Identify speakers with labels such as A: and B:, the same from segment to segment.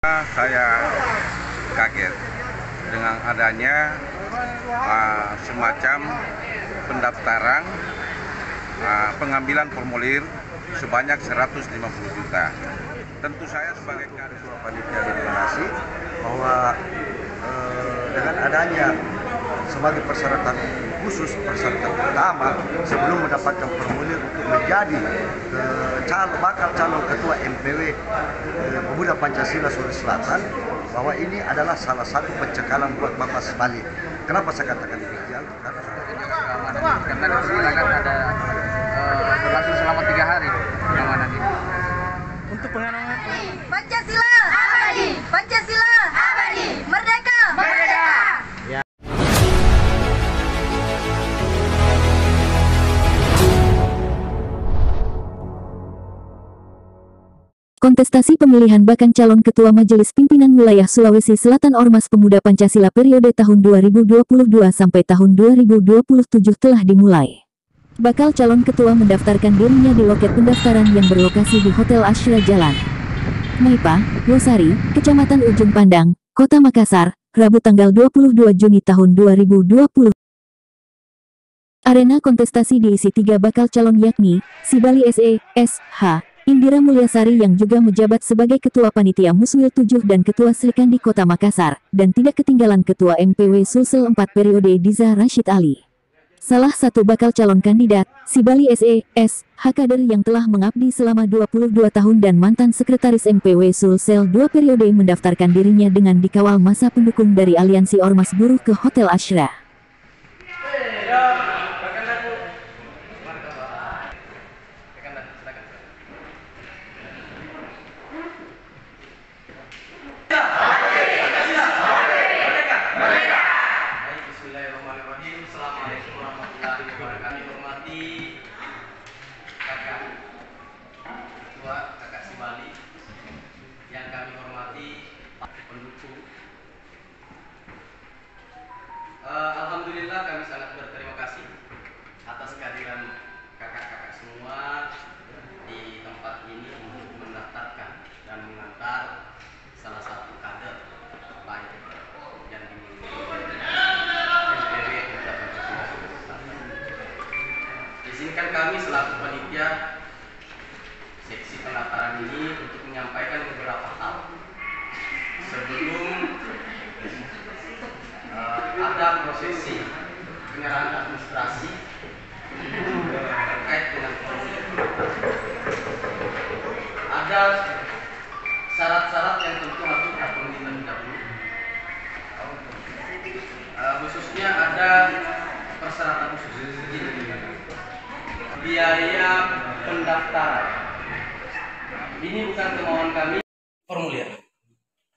A: Saya kaget dengan adanya semacam pendaftaran pengambilan formulir sebanyak 150 juta. Tentu saya sebagai ketua panitia deklarasi bahwa dengan adanya sebagai persyaratan khusus, persyaratan utama sebelum mendapatkan formulir untuk menjadi bakal calon ketua MPW Pemuda Pancasila Sulawesi Selatan, bahwa ini adalah salah satu pencekalan buat Bapak Sibali. Kenapa saya katakan demikian?
B: Karena diperkirakan ada berlangsung selama 3 hari pengamanan ini.
C: Untuk pengamanan
D: Pancasila abadi, Pancasila abadi, merdeka, merdeka.
E: Kontestasi pemilihan bakal calon Ketua Majelis Pimpinan Wilayah Sulawesi Selatan Ormas Pemuda Pancasila periode tahun 2022 sampai tahun 2027 telah dimulai. Bakal calon ketua mendaftarkan dirinya di loket pendaftaran yang berlokasi di Hotel Ashra Jalan Maipa, Losari, Kecamatan Ujung Pandang, Kota Makassar, Rabu tanggal 22 Juni tahun 2020. Arena kontestasi diisi 3 bakal calon yakni Sibali SE, SH, Indira Mulyasari yang juga menjabat sebagai Ketua Panitia Muswil 7 dan Ketua Srikandi Kota Makassar, dan tidak ketinggalan Ketua MPW Sulsel 4 periode Diza Rashid Ali. Salah satu bakal calon kandidat, Sibali SE, SH kader yang telah mengabdi selama 22 tahun dan mantan Sekretaris MPW Sulsel 2 periode mendaftarkan dirinya dengan dikawal masa pendukung dari Aliansi Ormas Buruh ke Hotel Ashra.
B: Kakak Sibali yang kami hormati, pendukung. Alhamdulillah kami sangat berterima kasih atas kehadiran kakak-kakak semua di tempat ini untuk mendaftarkan dan mengantar salah satu kader baik yang dimiliki MPW Pemuda Pancasila Sulawesi Selatan. Izinkan kami selaku panitia seksi pendaftaran ini untuk menyampaikan beberapa hal sebelum ada prosesi penyerahan administrasi terkait dengan formulir. Ada syarat-syarat yang tentu harus kita penuhi terlebih dahulu. Khususnya ada persyaratan khusus. Biaya pendaftaran. Ini bukan kemauan kami. Formulir.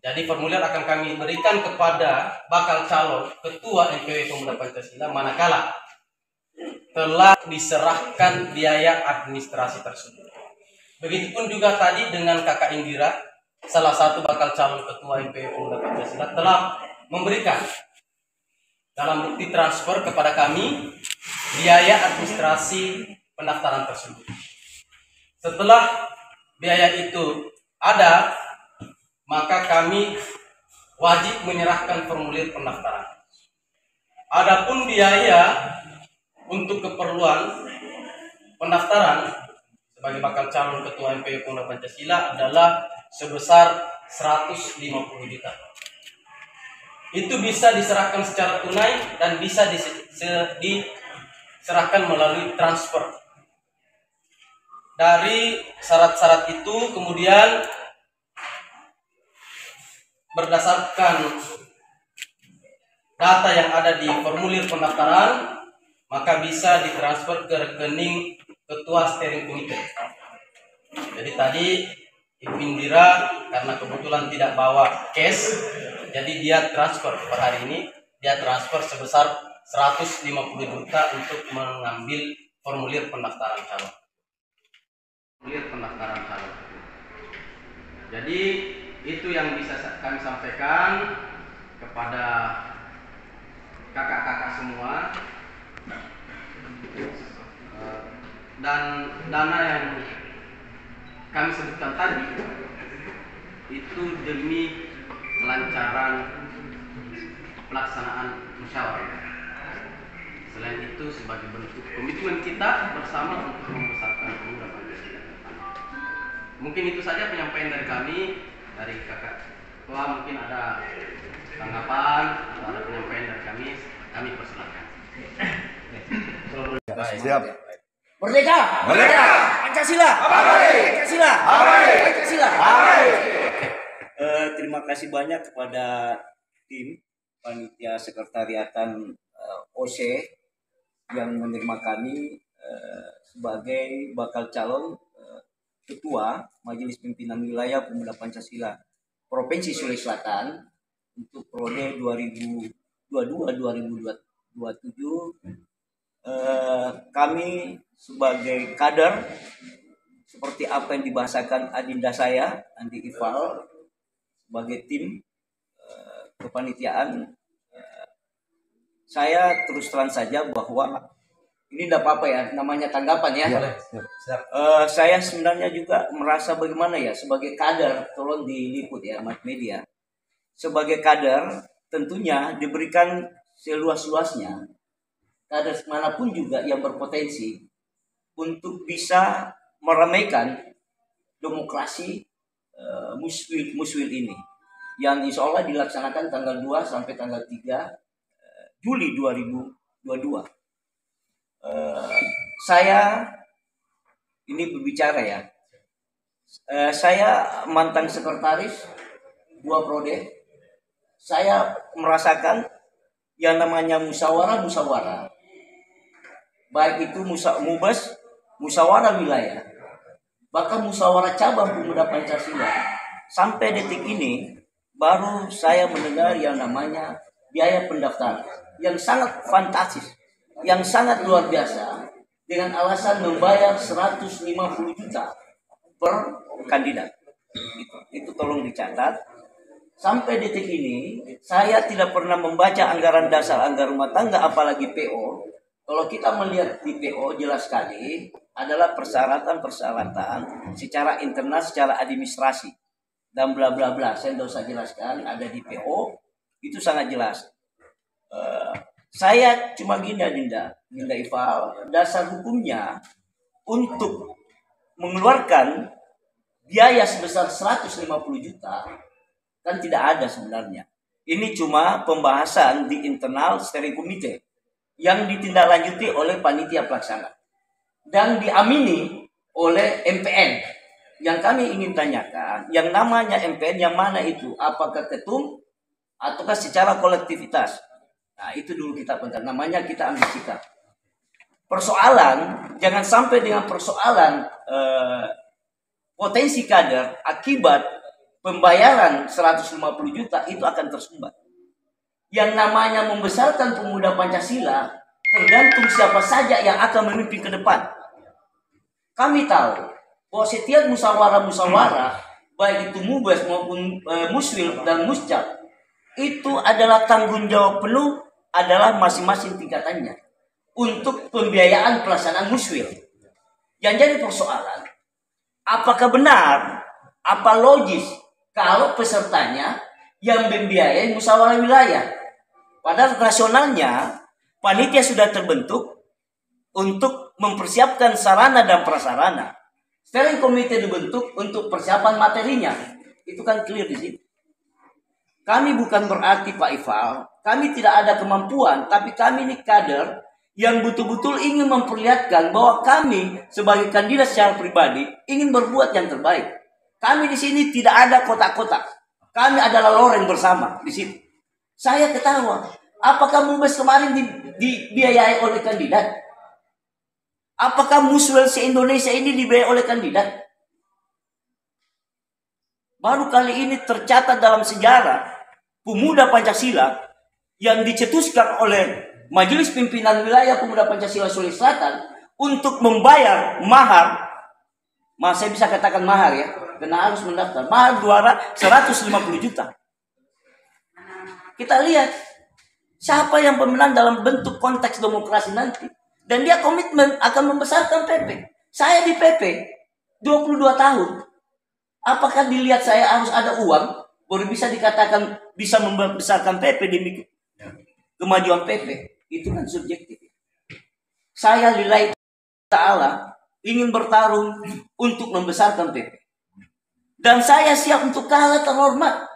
B: Jadi formulir akan kami berikan kepada bakal calon Ketua MPW Pemuda Pancasila manakala telah diserahkan biaya administrasi tersebut. Begitupun juga tadi dengan Kakak Indira, salah satu bakal calon Ketua MPW Pemuda Pancasila telah memberikan dalam bukti transfer kepada kami biaya administrasi pendaftaran tersebut. Setelah biaya itu ada, maka kami wajib menyerahkan formulir pendaftaran. Adapun biaya untuk keperluan pendaftaran sebagai bakal calon Ketua MPW Pemuda Pancasila adalah sebesar 150 juta. Itu bisa diserahkan secara tunai dan bisa diserahkan melalui transfer. Dari syarat-syarat itu kemudian berdasarkan data yang ada di formulir pendaftaran, maka bisa ditransfer ke rekening Ketua Steering Committee. Jadi tadi Ibu Indira karena kebetulan tidak bawa cash, jadi dia transfer per hari ini, dia transfer sebesar 150 juta untuk mengambil formulir pendaftaran calon. Formulir pendaftaran calon. Jadi itu yang bisa kami sampaikan kepada kakak-kakak semua. Dan dana yang kami sebutkan tadi itu demi kelancaran pelaksanaan musyawarah. Selain itu sebagai bentuk komitmen kita bersama untuk membesarkan pemuda Pancasila. Mungkin itu saja penyampaian dari kami, dari kakak ketua. Mungkin ada tanggapan atau ada penyampaian dari kami persilakan.
A: Siap.
F: Merdeka!
A: Merdeka!
F: Pancasila!
A: Abadi!
F: Pancasila!
A: Abadi!
F: Pancasila!
A: Abadi!
F: Terima kasih banyak kepada tim panitia sekretariatan OC yang menerima kami sebagai bakal calon ketua Majelis Pimpinan Wilayah Pemuda Pancasila Provinsi Sulawesi Selatan untuk periode 2022-2027. Kami sebagai kader seperti apa yang dibahasakan adinda saya Andi Ifal sebagai tim kepanitiaan, saya terus terang saja bahwa ini tidak apa-apa ya, namanya tanggapan ya. Saya sebenarnya juga merasa bagaimana ya sebagai kader, tolong diliput ya mas media. Sebagai kader tentunya diberikan seluas-luasnya kader manapun juga yang berpotensi untuk bisa meramaikan demokrasi muswil ini yang insya Allah dilaksanakan tanggal 2 sampai tanggal 3 Juli 2022. Saya ini berbicara ya. Saya mantan sekretaris dua prode. Saya merasakan yang namanya musyawarah, baik itu mubas, musyawarah wilayah, bahkan musyawarah cabang pemuda Pancasila. Sampai detik ini baru saya mendengar yang namanya biaya pendaftaran yang sangat fantastis, yang sangat luar biasa, dengan alasan membayar 150 juta per kandidat. Itu tolong dicatat. Sampai detik ini saya tidak pernah membaca anggaran dasar, anggaran rumah tangga, apalagi PO. Kalau kita melihat di PO jelas sekali adalah persyaratan secara internal, secara administrasi dan bla bla bla. Saya tidak usah jelaskan, ada di PO itu sangat jelas. Saya cuma gini Dinda Ifal, dasar hukumnya untuk mengeluarkan biaya sebesar 150 juta kan tidak ada sebenarnya. Ini cuma pembahasan di internal steering committee yang ditindaklanjuti oleh panitia pelaksana dan diamini oleh MPN. Yang kami ingin tanyakan, yang namanya MPN yang mana itu? Apakah ketum ataukah secara kolektivitas? Nah, itu dulu kita penting. Namanya kita ambil sikap. Persoalan jangan sampai dengan persoalan potensi kader akibat pembayaran 150 juta itu akan tersumbat. Yang namanya membesarkan pemuda Pancasila tergantung siapa saja yang akan memimpin ke depan. Kami tahu bahwa setiap musyawarah baik itu mubas maupun muswil dan muscap itu adalah tanggung jawab penuh adalah masing-masing tingkatannya untuk pembiayaan pelaksanaan muswil. Yang jadi persoalan, apakah benar, apa logis kalau pesertanya yang membiayai musyawarah wilayah? Padahal nasionalnya panitia sudah terbentuk untuk mempersiapkan sarana dan prasarana. Steering committee dibentuk untuk persiapan materinya. Itu kan clear di sini. Kami bukan berarti Pak Ifal, kami tidak ada kemampuan, tapi kami ini kader yang betul-betul ingin memperlihatkan bahwa kami sebagai kandidat secara pribadi ingin berbuat yang terbaik. Kami di sini tidak ada kotak-kotak. Kami adalah loreng bersama di situ. Saya ketawa. Apakah mubes kemarin dibiayai oleh kandidat? Apakah muswil se-Indonesia ini dibiayai oleh kandidat? Baru kali ini tercatat dalam sejarah pemuda Pancasila yang dicetuskan oleh Majelis Pimpinan Wilayah Pemuda Pancasila Sulawesi Selatan untuk membayar mahar. Saya bisa katakan mahar ya, karena harus mendaftar. Mahar 150 juta. Kita lihat siapa yang pemenang dalam bentuk konteks demokrasi nanti. Dan dia komitmen akan membesarkan PP. Saya di PP 22 tahun. Apakah dilihat saya harus ada uang baru bisa dikatakan bisa membesarkan PP demi kemajuan PP? Itu kan subjektif. Saya lillahi ta'ala ingin bertarung untuk membesarkan PP. Dan saya siap untuk kalah terhormat.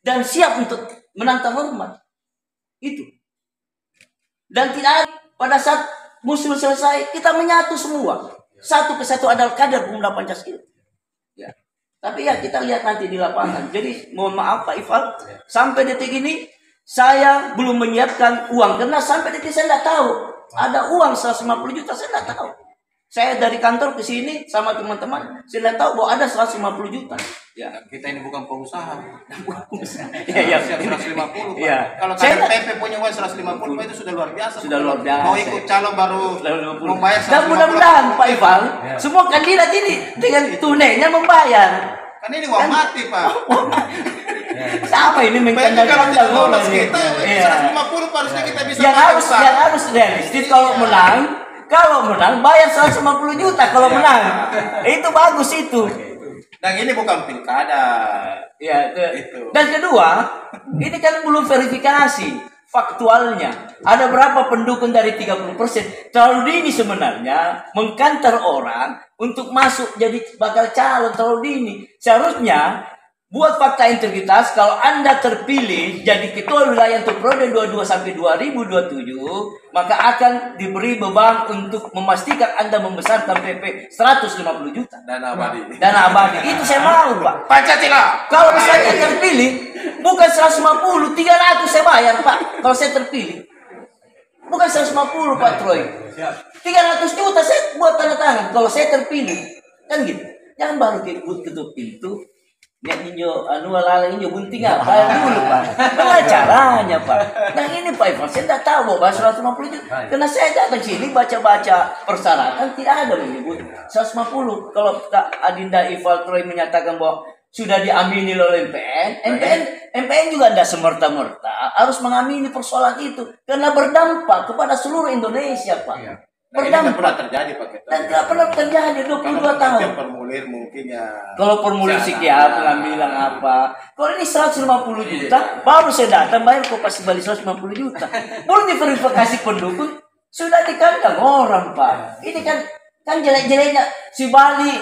F: Dan siap untuk menang terhormat. Itu. Dan tidak pada saat musuh selesai, kita menyatu semua. Satu kesatu adalah kader pemuda Pancasila. Ya. Tapi ya kita lihat nanti di lapangan. Jadi mohon maaf Pak Ifal, sampai detik ini saya belum menyiapkan uang. Karena sampai detik saya tidak tahu. Ada uang 150 juta, saya tidak tahu. Saya dari kantor ke sini sama teman-teman, saya tidak tahu bahwa ada 150 juta. Ya.
B: Kita ini bukan pengusaha.
F: Ya,
B: Siap 150 Pak.
F: Ya.
B: Kalau kader PP punya uang 150 Pak, itu sudah luar biasa.
F: Sudah luar biasa.
B: Mau ikut calon baru membayar 150.
F: Dan mudah-mudahan Pak Ifal, semua kandidat ini dengan tunainya membayar.
B: Kan ini uang mati Pak.
F: Siapa ini
B: PP kalau tidak lolos kita, 150 harusnya kita bisa.
F: Yang harus realistis kalau menang bayar 150 juta kalau menang. Itu bagus itu.
B: Dan ini bukan pilkada.
F: Ya,
B: itu.
F: Dan kedua, ini kan belum verifikasi faktualnya. Ada berapa pendukung dari 30%? Terlalu dini sebenarnya mengkantar orang untuk masuk jadi bakal calon, terlalu dini. Seharusnya buat fakta integritas, kalau Anda terpilih jadi ketua wilayah untuk periode 22 sampai 2027, maka akan diberi beban untuk memastikan Anda membesarkan PP 150 juta.
B: Dana abadi.
F: Dana abadi. Itu saya mau, Pak.
B: Pancasila.
F: Kalau saya terpilih, bukan 150, 300 saya bayar, Pak. Kalau saya terpilih. Bukan 150, Pak Troy. 300 juta saya buat tanda tangan kalau saya terpilih. Kan gitu. Jangan baru ketuk pintu. Lihat ninjo lala ninjo bunting apa dulu Pak. Bagaimana caranya Pak? Nah ini Pak Ivan, saya tidak tahu bahwa 150 juta. Karena saya datang sini baca-baca persyaratan tidak ada menyebut 150. Kalau Kak Adinda Ifal Troy menyatakan bahwa sudah diamini oleh MPN juga tidak semerta-merta harus mengamini persoalan itu karena berdampak kepada seluruh Indonesia Pak.
B: Berdampak pernah terjadi Pak.
F: Dan tidak pernah terjadi 22 tahun.
B: Formulir mungkin ya.
F: Kalau formulir psikiater pengambilan apa? Kalau ini 150 juta, baru saya datang bayar koperasi Bali 150 juta. Belum diverifikasi pendukung, sudah dikandang orang Pak. Ini kan jelek-jeleknya si Bali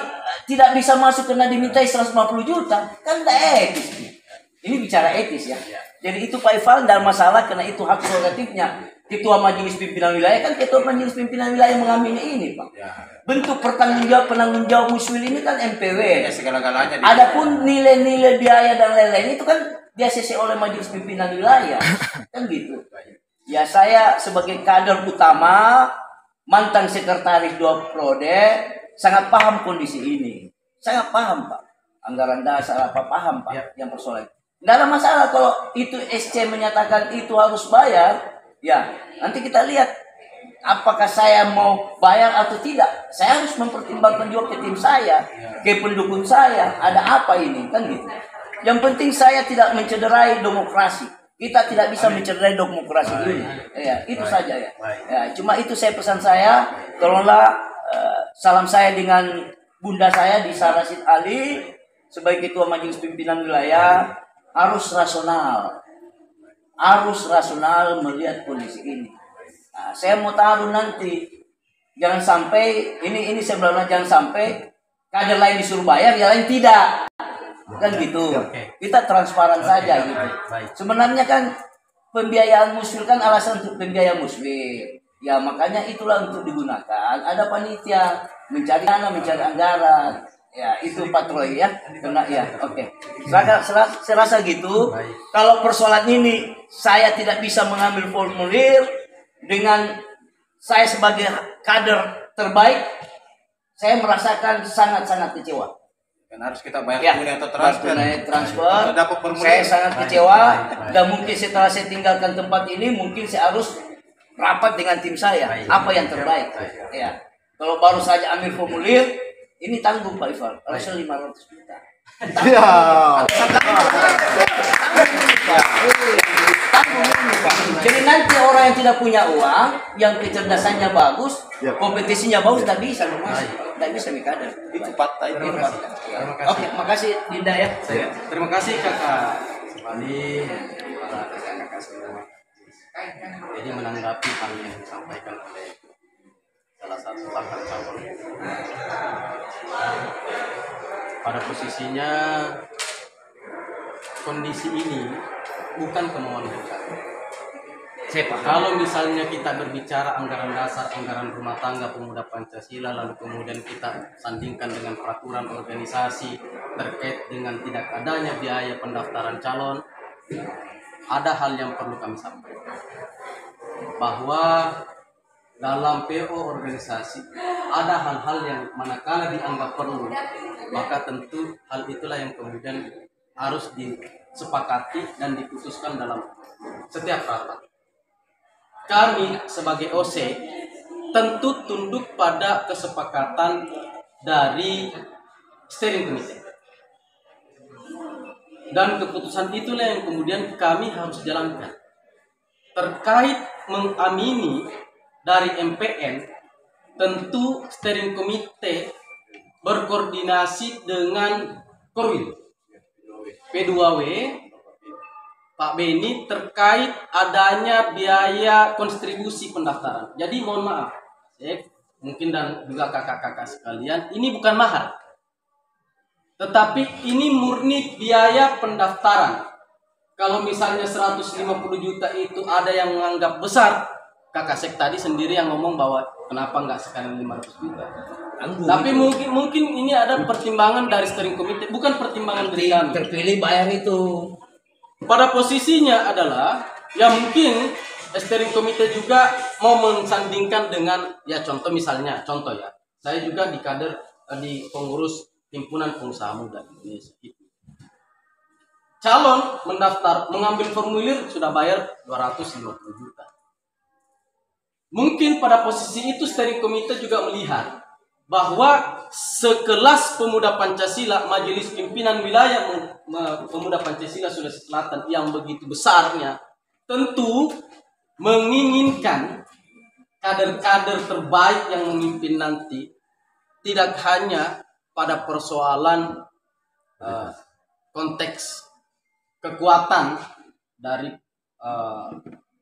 F: tidak bisa masuk karena dimintai 150 juta, kan tidak etis. Ini bicara etis ya. Jadi itu Pak Ifal tidak masalah karena itu hak prerogatifnya. Ketua Majelis Pimpinan Wilayah kan Ketua Majelis Pimpinan Wilayah mengamini ini Pak. Bentuk penanggung jawab muswil ini kan MPW.
B: Ya, segala-galanya.
F: Adapun nilai-nilai biaya dan lain-lain itu kan di-ACC oleh Majelis Pimpinan Wilayah. Kan gitu. Ya saya sebagai kader utama, mantan sekretaris 2 Prode, sangat paham kondisi ini. Sangat paham Pak. Anggaran dasar apa paham Pak yang persoalan. Tidak ada masalah kalau itu SC menyatakan itu harus bayar. Ya, nanti kita lihat apakah saya mau bayar atau tidak. Saya harus mempertimbangkan juga ke tim saya, ke pendukung saya. Ada apa ini? Kan gitu. Yang penting saya tidak mencederai demokrasi. Kita tidak bisa mencederai demokrasi ini. Ya, itu saja ya. Ya, cuma itu saya pesan saya. Tolonglah salam saya dengan bunda saya di Sarasid Ali sebagai Ketua Majelis Pimpinan Wilayah harus rasional. Harus rasional melihat kondisi ini. Nah, saya mau taruh nanti, jangan sampai ini saya bilang jangan sampai kader lain disuruh bayar, yang lain tidak, kan gitu. Kita transparan saja gitu. Sebenarnya kan pembiayaan muswil kan alasan untuk pembiayaan muswil. Ya makanya itulah untuk digunakan. Ada panitia mencari dana, mencari anggaran. Ya itu Pak Troy ya, kena ya, oke. Saya rasa gitu. Kalau persoalan ini saya tidak bisa mengambil formulir dengan saya sebagai kader terbaik, saya merasakan sangat-sangat kecewa.
B: Dan harus kita bayar tunai atau
F: transfer. Saya sangat kecewa dan mungkin setelah saya tinggalkan tempat ini, mungkin saya harus rapat dengan tim saya. Apa yang terbaik? Ya. Kalau baru saja ambil formulir. Ini tanggung Pak Ifal, harusnya 500 juta. Tanggung ini Pak. Jadi nanti orang yang tidak punya uang, yang kecerdasannya bagus, kompetisinya bagus, tidak bisa kader. Itu fakta.
B: Terima kasih.
F: Oke, makasih Dinda ya.
B: Terima kasih kakak Sebali, para kakak-kakak semua. Jadi menanggapi hal yang disampaikan oleh salah satu bakal calon, pada posisinya kondisi ini bukan kemauan kita. Kalau misalnya kita berbicara anggaran dasar, anggaran rumah tangga pemuda Pancasila, lalu kemudian kita sandingkan dengan peraturan organisasi terkait dengan tidak adanya biaya pendaftaran calon, ada hal yang perlu kami sampaikan. Bahwa dalam PO organisasi ada hal-hal yang manakala dianggap perlu, maka tentu hal itulah yang kemudian harus disepakati dan diputuskan dalam setiap rapat. Kami sebagai OC tentu tunduk pada kesepakatan dari steering committee. Dan keputusan itulah yang kemudian kami harus jalankan. Terkait mengamini dari MPN, tentu steering committee berkoordinasi dengan Korwil, P2W, Pak Beni terkait adanya biaya kontribusi pendaftaran. Jadi mohon maaf, mungkin dan juga kakak-kakak sekalian, ini bukan mahar. Tetapi ini murni biaya pendaftaran. Kalau misalnya 150 juta itu ada yang menganggap besar, kakak Sek tadi sendiri yang ngomong bahwa kenapa nggak sekali 500 juta. Tapi mungkin ini ada pertimbangan dari steering committee, bukan pertimbangan dari kami.
F: Terpilih bayar itu.
B: Pada posisinya adalah ya mungkin steering committee juga mau mensandingkan dengan ya contoh ya saya juga di kader di pengurus himpunan pengusaha muda Indonesia. Calon mendaftar mengambil formulir sudah bayar 250 juta. Mungkin pada posisi itu steering committee juga melihat bahwa sekelas pemuda Pancasila, Majelis Pimpinan Wilayah Pemuda Pancasila Sulawesi Selatan yang begitu besarnya, tentu menginginkan kader-kader terbaik yang memimpin nanti tidak hanya pada persoalan konteks kekuatan dari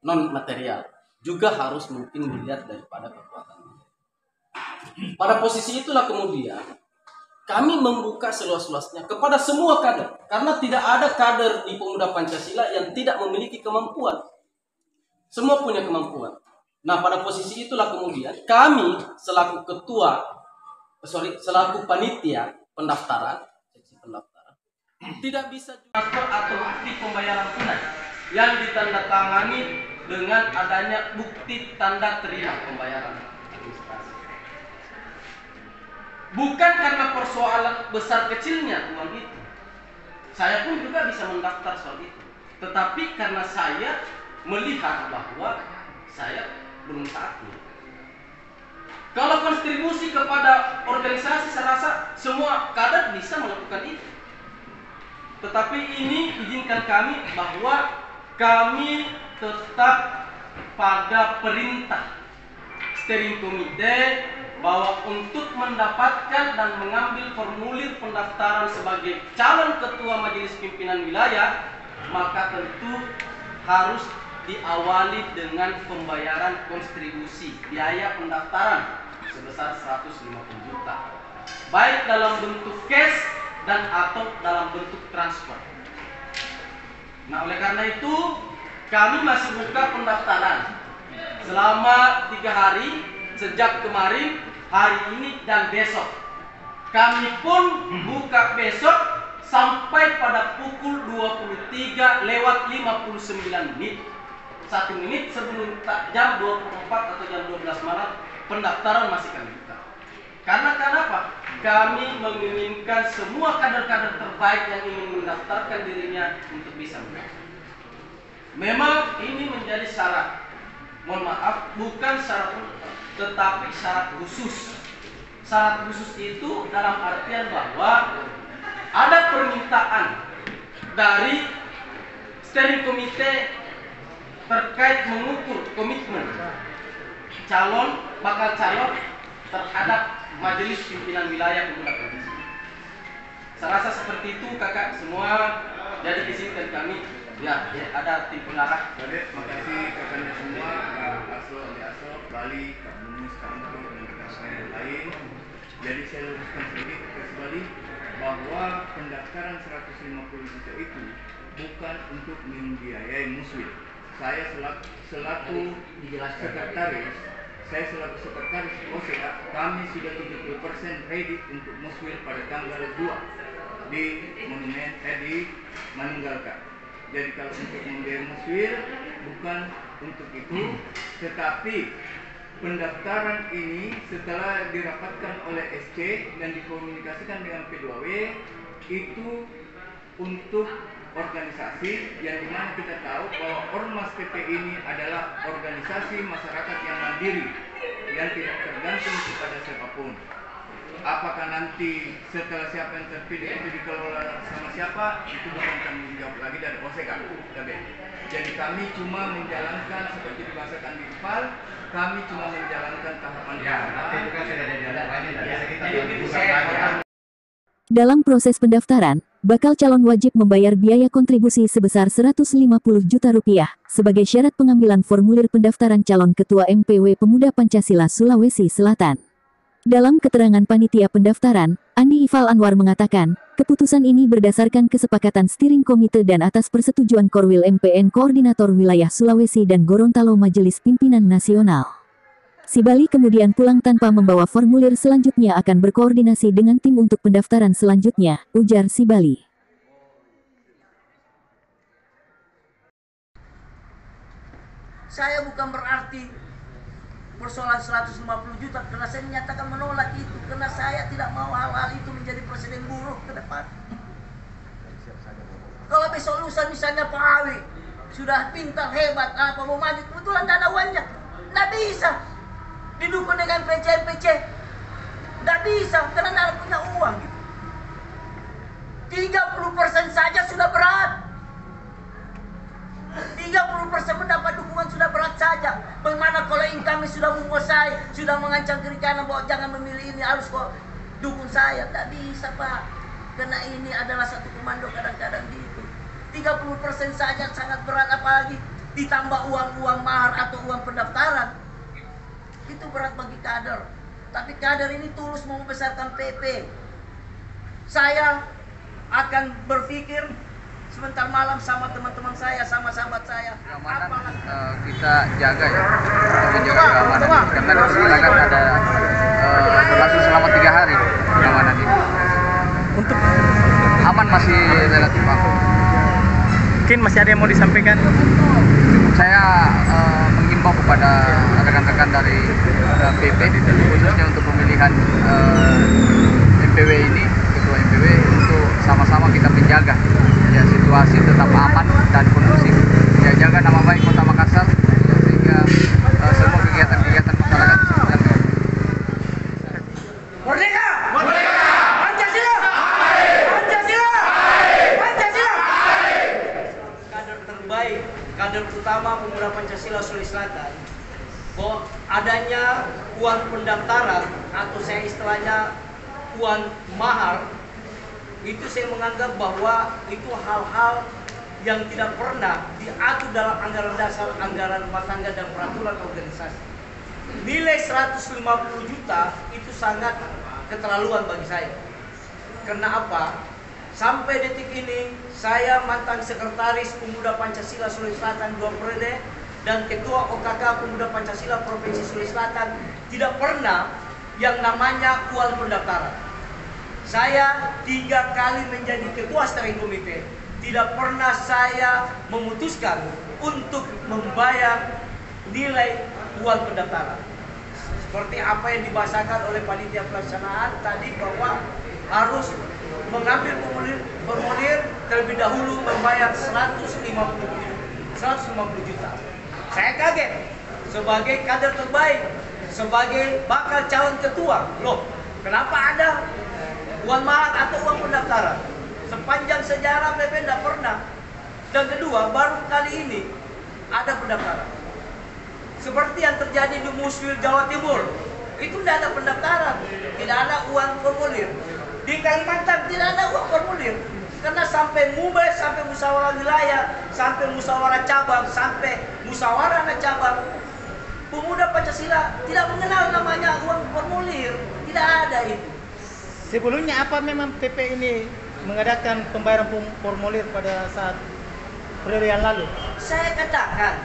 B: non material, juga harus mungkin dilihat daripada kekuatan. Pada posisi itulah kemudian kami membuka seluas-luasnya kepada semua kader, karena tidak ada kader di Pemuda Pancasila yang tidak memiliki kemampuan. Semua punya kemampuan. Nah, pada posisi itulah kemudian kami selaku selaku panitia pendaftaran, seksi pendaftaran, tidak bisa transfer atau bukti pembayaran tunai yang ditandatangani dengan adanya bukti tanda terima pembayaran. Bukan karena persoalan besar kecilnya uang itu. Saya pun juga bisa mendaftar soal itu. Tetapi karena saya melihat bahwa saya belum saatnya. Kalau kontribusi kepada organisasi, saya rasa semua kader bisa melakukan itu. Tetapi ini izinkan kami bahwa kami tetap pada perintah steering committee bahwa untuk mendapatkan dan mengambil formulir pendaftaran sebagai calon ketua Majelis Pimpinan Wilayah, maka tentu harus diawali dengan pembayaran kontribusi biaya pendaftaran sebesar 150 juta, baik dalam bentuk cash dan atau dalam bentuk transfer. Nah, oleh karena itu kami masih buka pendaftaran selama 3 hari sejak kemarin, hari ini dan besok. Kami pun buka besok sampai pada pukul 23:59. 1 menit sebelum jam 24 atau jam 12 malam pendaftaran masih kami buka. Karena kenapa? Kami menginginkan semua kader-kader terbaik yang ingin mendaftarkan dirinya untuk bisa mendaftar. Memang ini menjadi syarat. Mohon maaf, bukan syarat tetapi syarat khusus. Syarat khusus itu dalam artian bahwa ada permintaan dari steering committee terkait mengukur komitmen bakal calon terhadap majelis pimpinan wilayah pemuda provinsi. Saya rasa seperti itu kakak semua. Jadi izinkan kami ya ada tim pengarah.
G: Terima kasih kakaknya semua, Aso, Bali, Kak Bunus, Kak Angko, dan rekan-rekan yang lain. Jadi saya luruskan sedikit ke Bali bahwa pendaftaran 150 juta itu bukan untuk membiayai muswil. Saya selaku sekretaris OSEA, kami sudah 70% ready untuk muswil pada tanggal 2 di monumen di Manunggalkan. Jadi kalau untuk membiayai muswil bukan untuk itu, tetapi pendaftaran ini setelah dirapatkan oleh SC dan dikomunikasikan dengan P2W itu untuk organisasi yang dimana kita tahu bahwa Ormas PP ini adalah organisasi masyarakat yang mandiri yang tidak tergantung kepada siapapun. Apakah nanti setelah siapa yang terpilih itu dikelola sama siapa, itu bukan tanggung jawab lagi dari OSEK. Jadi kami cuma menjalankan seperti dibahasakan di IPAL, kami cuma menjalankan tahapan
E: Dalam proses pendaftaran, bakal calon wajib membayar biaya kontribusi sebesar Rp150 juta sebagai syarat pengambilan formulir pendaftaran calon Ketua MPW Pemuda Pancasila Sulawesi Selatan. Dalam keterangan panitia pendaftaran, Andi Ifal Anwar mengatakan, keputusan ini berdasarkan kesepakatan steering komite dan atas persetujuan Korwil MPN Koordinator Wilayah Sulawesi dan Gorontalo Majelis Pimpinan Nasional. Sibali kemudian pulang tanpa membawa formulir, selanjutnya akan berkoordinasi dengan tim untuk pendaftaran selanjutnya, ujar Sibali.
F: Saya bukan berarti persoalan 150 juta karena saya menyatakan menolak itu, karena saya tidak mau hal-hal itu menjadi presiden buruk ke depan. Kalau besok lusa misalnya Pak Awi sudah pintar, hebat, apa mau maju, kebetulan tidak ada uangnya, tidak bisa didukung dengan PC, tidak bisa karena tidak punya uang. 30% saja sudah berat. 30% mendapat dukungan sudah berat saja. Bagaimana kalau kami sudah menguasai, sudah mengancam kiri kanan bahwa jangan memilih ini, harus kok dukung saya. Tidak bisa Pak, karena ini adalah satu komando kadang-kadang gitu. 30% saja sangat berat, apalagi ditambah uang mahar atau uang pendaftaran. Itu berat bagi kader. Tapi kader ini tulus mau membesarkan PP. Saya akan berpikir sebentar malam sama teman-teman saya, sama sahabat saya.
H: Keamanan kita jaga ya, untuk menjaga keamanan. Karena diperkirakan ada berlangsung selama 3 hari keamanan ini. Untuk aman masih relatif aman.
C: Mungkin masih ada yang mau disampaikan?
H: Saya mengimbau kepada rekan-rekan dari PP, khususnya untuk pemilihan MPW ini, Ketua MPW, untuk sama-sama kita menjaga ya situasi tetap aman dan kondusif. Ya, jaga nama baik Kota Makassar ya, sehingga semua kegiatan-kegiatan masyarakat bisa berjalan.
F: Merdeka! Merdeka! Pancasila! Pancasila! Pancasila! Kader terbaik, kader utama Pemuda Pancasila Sulawesi Selatan, bahwa adanya uang pendaftaran atau saya istilahnya uang mahar, itu saya menganggap bahwa itu hal-hal yang tidak pernah diatur dalam anggaran dasar, anggaran rumah tangga dan peraturan organisasi. Nilai 150 juta itu sangat keterlaluan bagi saya. Karena apa? Sampai detik ini saya mantan sekretaris Pemuda Pancasila Sulawesi Selatan 2 periode dan ketua OKK Pemuda Pancasila Provinsi Sulawesi Selatan, tidak pernah yang namanya uang pendaftaran. Saya 3 kali menjadi ketua steering komite, tidak pernah saya memutuskan untuk membayar nilai uang pendaftaran. Seperti apa yang dibahasakan oleh panitia pelaksanaan tadi, bahwa harus mengambil formulir terlebih dahulu membayar 150 juta. Saya kaget sebagai kader terbaik, sebagai bakal calon ketua. Loh, kenapa ada uang mahar atau uang pendaftaran? Sepanjang sejarah PP tidak pernah. Dan kedua, baru kali ini
I: ada pendaftaran. Seperti yang terjadi di Muswil Jawa Timur, itu tidak ada pendaftaran, tidak ada uang formulir. Di Kalimantan tidak ada uang formulir, karena sampai MUBES, sampai musyawarah wilayah, sampai musyawarah cabang, sampai musyawarah anak cabang, pemuda Pancasila tidak mengenal namanya uang formulir, tidak ada itu.
C: Sebelumnya apa memang PP ini mengadakan pembayaran formulir pada saat periode yang lalu?
I: Saya katakan,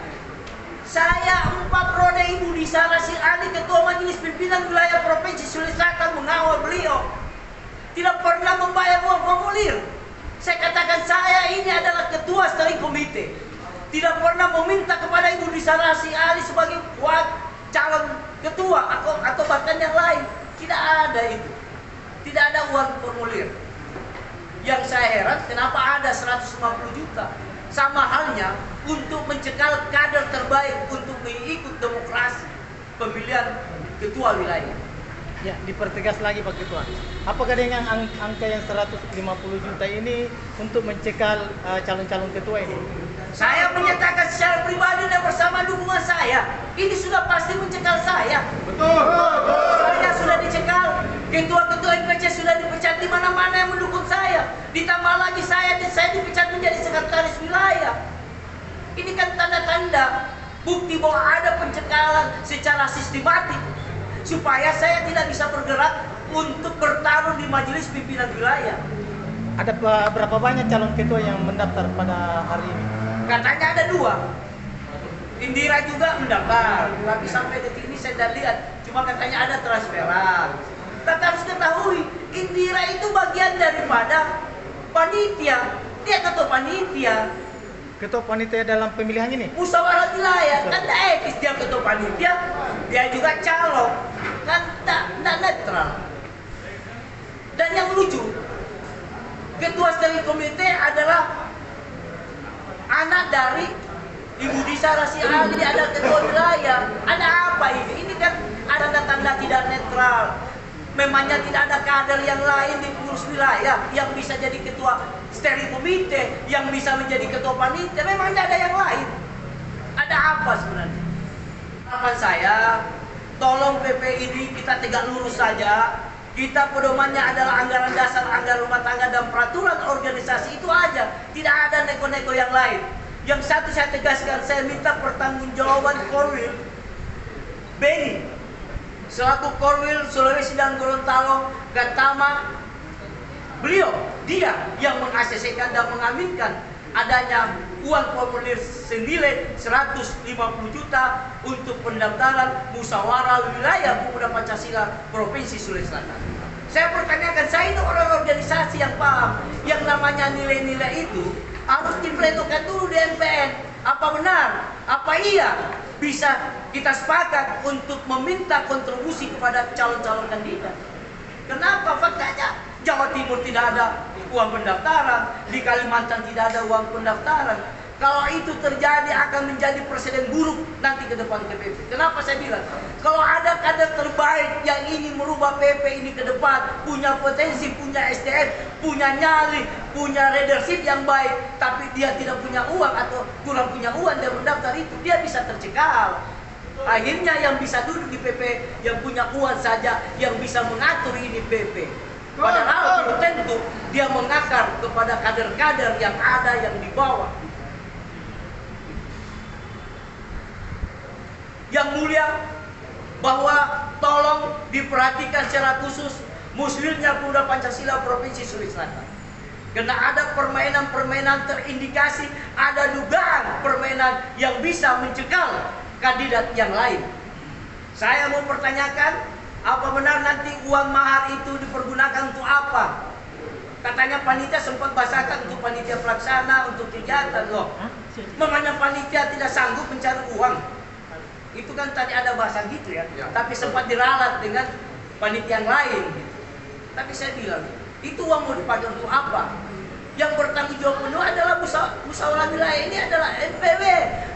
I: saya 4 periode Ibu Nisa Rasyid Ali, Ketua Majelis Pimpinan Wilayah Provinsi Sulawesi Selatan, mengawal beliau tidak pernah membayar uang formulir. Saya katakan, saya ini adalah Ketua Steering Committee, tidak pernah meminta kepada Ibu Nisa Rasyid Ali sebagai calon ketua atau bahkan yang lain. Tidak ada itu, tidak ada uang formulir. Yang saya heran, kenapa ada 150 juta? Sama halnya untuk mencekal kader terbaik untuk mengikut demokrasi pemilihan ketua wilayah.
C: Ya, dipertegas lagi Pak Ketua. Apakah dengan angka yang 150 juta ini untuk mencekal calon-calon ketua ini?
I: Saya menyatakan secara pribadi dan bersama dukungan saya, ini sudah pasti mencekal saya. Betul. Saya sudah dicekal, ketua-ketua IPC sudah dipecat di mana-mana yang mendukung saya. Ditambah lagi saya dipecat menjadi sekretaris wilayah. Ini kan tanda-tanda bukti bahwa ada pencekalan secara sistematik, supaya saya tidak bisa bergerak untuk bertarung di majelis pimpinan wilayah.
C: Ada berapa banyak calon ketua yang mendaftar pada hari ini?
I: Katanya ada 2. Indira juga mendaftar, tapi sampai detik ini saya tidak lihat. Cuma katanya ada transferan. Tapi harus ketahui, Indira itu bagian daripada panitia. Dia ketua panitia.
C: Ketua panitia dalam pemilihan ini?
I: Musyawarah wilayah, kan tidak etis dia ketua panitia, dia juga calon, kan tidak netral. Dan yang lucu, ketua steering committee adalah anak dari Ibu Nisa Rasyid Ali, ada ketua wilayah. Ada apa ini? Ini kan ada tanda tidak netral. Memangnya tidak ada kader yang lain di pengurus wilayah yang bisa jadi ketua steering committee, yang bisa menjadi ketua panitia? Memang tidak ada yang lain. Ada apa sebenarnya? Harapan saya, tolong PP ini kita tegak lurus saja. Kita pedomannya adalah anggaran dasar, anggaran rumah tangga, dan peraturan organisasi, itu aja. Tidak ada neko-neko yang lain. Yang satu saya tegaskan, saya minta pertanggungjawaban Korwil Beni selaku Korwil Sulawesi dan Gorontalo Gatama. Beliau, dia yang meng-ACC-kan dan mengaminkan adanya uang formulir senilai 150 juta untuk pendaftaran musyawarah wilayah pemuda Pancasila Provinsi Sulawesi Selatan. Saya pertanyakan, saya itu orang organisasi yang paham, yang namanya nilai-nilai itu harus dipeletokan dulu di MPN. Apa benar? Apa iya bisa kita sepakat untuk meminta kontribusi kepada calon-calon kandidat? Kenapa? Faktanya Jawa Timur tidak ada uang pendaftaran, di Kalimantan tidak ada uang pendaftaran. Kalau itu terjadi akan menjadi presiden buruk nanti ke depan PP. Kenapa saya bilang? Kalau ada kader terbaik yang ingin merubah PP ini ke depan, punya potensi, punya SDM, punya nyali, punya leadership yang baik, tapi dia tidak punya uang atau kurang punya uang dan mendaftar itu, dia bisa tercekal. Akhirnya yang bisa duduk di PP yang punya uang saja yang bisa mengatur ini PP. Padahal belum tentu dia mengakar kepada kader-kader yang ada yang di bawah. Yang mulia, bahwa tolong diperhatikan secara khusus muswilnya pemuda Pancasila Provinsi Sulawesi Selatan. Karena ada permainan-permainan terindikasi, ada dugaan permainan yang bisa mencekal kandidat yang lain. Saya mau pertanyakan, apa benar nanti uang mahar itu dipergunakan untuk apa? Katanya panitia sempat bahasakan untuk panitia pelaksana, untuk kegiatan. Loh, memangnya panitia tidak sanggup mencari uang? Itu kan tadi ada bahasa gitu ya. Tapi sempat diralat dengan panitia yang lain gitu. Tapi saya bilang, itu uang mau dipakai untuk apa? Yang bertanggung jawab penuh adalah musyawarah wilayah ini adalah NPW.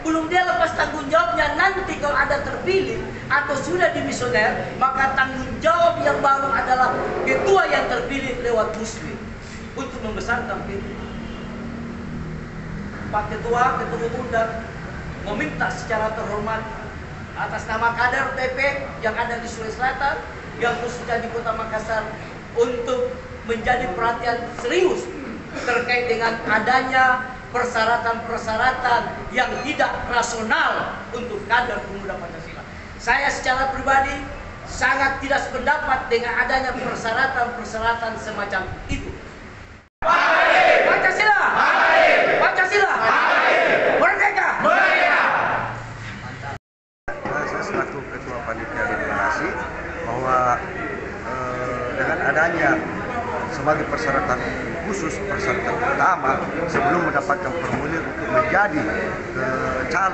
I: Belum dia lepas tanggung jawabnya. Nanti kalau ada terpilih atau sudah dimisioner, maka tanggung jawab yang baru adalah ketua yang terpilih lewat muslim untuk membesarkan PP. Pak Ketua, Ketua Umum dan meminta secara terhormat atas nama kader PP yang ada di Sulawesi Selatan, yang khususnya di Kota Makassar, untuk menjadi perhatian serius terkait dengan adanya persyaratan-persyaratan yang tidak rasional untuk kader pemuda Pancasila. Saya secara pribadi sangat tidak sependapat dengan adanya persyaratan-persyaratan semacam itu. Pancasila! Pancasila! Merdeka!
A: Saya selaku Ketua Panitia Deklarasi bahwa dengan adanya sebagai persyaratan khusus, persyaratan utama sebelum mendapatkan formulir untuk menjadi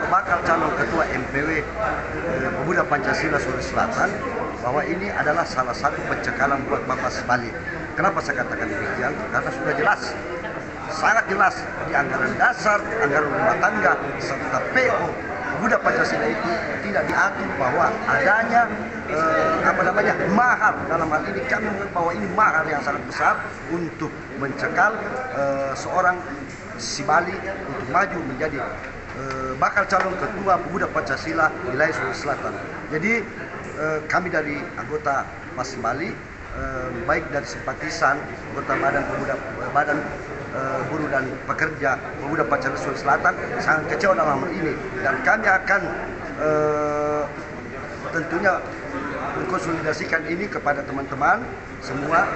A: bakal calon ketua MPW Pemuda Pancasila Sulawesi Selatan, bahwa ini adalah salah satu pencekalan buat Bapak Sibali. Kenapa saya katakan demikian? Karena sudah jelas, sangat jelas di anggaran dasar, anggaran rumah tangga, serta PO Pemuda Pancasila itu tidak diatur bahwa adanya mahar. Dalam hal ini kami menganggap bahwa ini mahar yang sangat besar untuk mencekal seorang Sibali untuk maju menjadi bakal calon ketua Pemuda Pancasila wilayah Sulawesi Selatan. Jadi kami dari anggota Mas Sibali, baik dari simpatisan anggota badan buruh dan pekerja Pemuda Pancasila Sulawesi Selatan sangat kecewa dalam hal ini, dan kami akan tentunya mengkonsolidasikan ini kepada teman-teman semua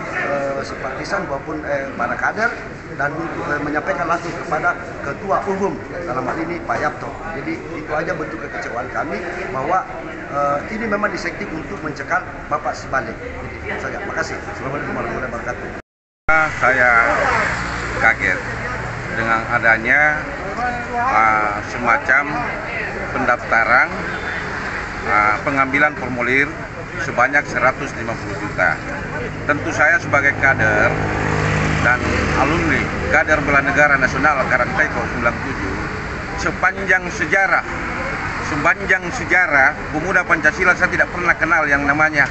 A: simpatisan maupun para kader, dan menyampaikan langsung kepada Ketua Umum dalam hal ini Pak Yapto. Jadi itu aja bentuk kekecewaan kami bahwa ini memang disektif untuk mencekal Bapak Sibali. Jadi itu saja. Makasih. Assalamualaikum warahmatullahi wabarakatuh.
J: Saya kaget dengan adanya semacam pendaftaran pengambilan formulir sebanyak 150 juta. Tentu saya sebagai kader dan alumni kader bela negara nasional Karangteko 97, sepanjang sejarah Pemuda Pancasila saya tidak pernah kenal yang namanya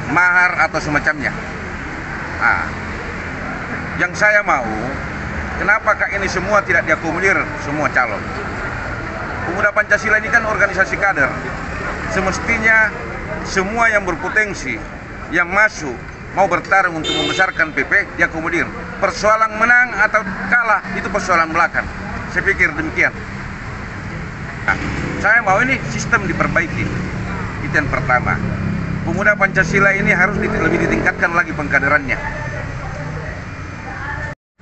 J: mahar atau semacamnya. Yang saya mau, kenapakah ini semua tidak diakomodir semua calon? Pemuda Pancasila ini kan organisasi kader. Semestinya semua yang berpotensi, yang masuk, mau bertarung untuk membesarkan PP, diakomodir. Persoalan menang atau kalah, itu persoalan belakang. Saya pikir demikian. Saya mau ini sistem diperbaiki. Itu yang pertama. Pemuda Pancasila ini harus lebih ditingkatkan lagi pengkaderannya.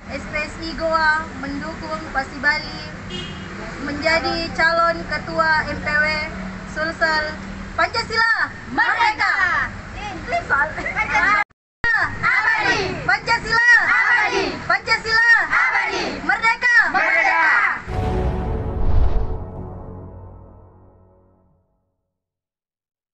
D: SPSI Goa mendukung Pak Sibali menjadi calon ketua MPW Sulsel. Pancasila Merdeka!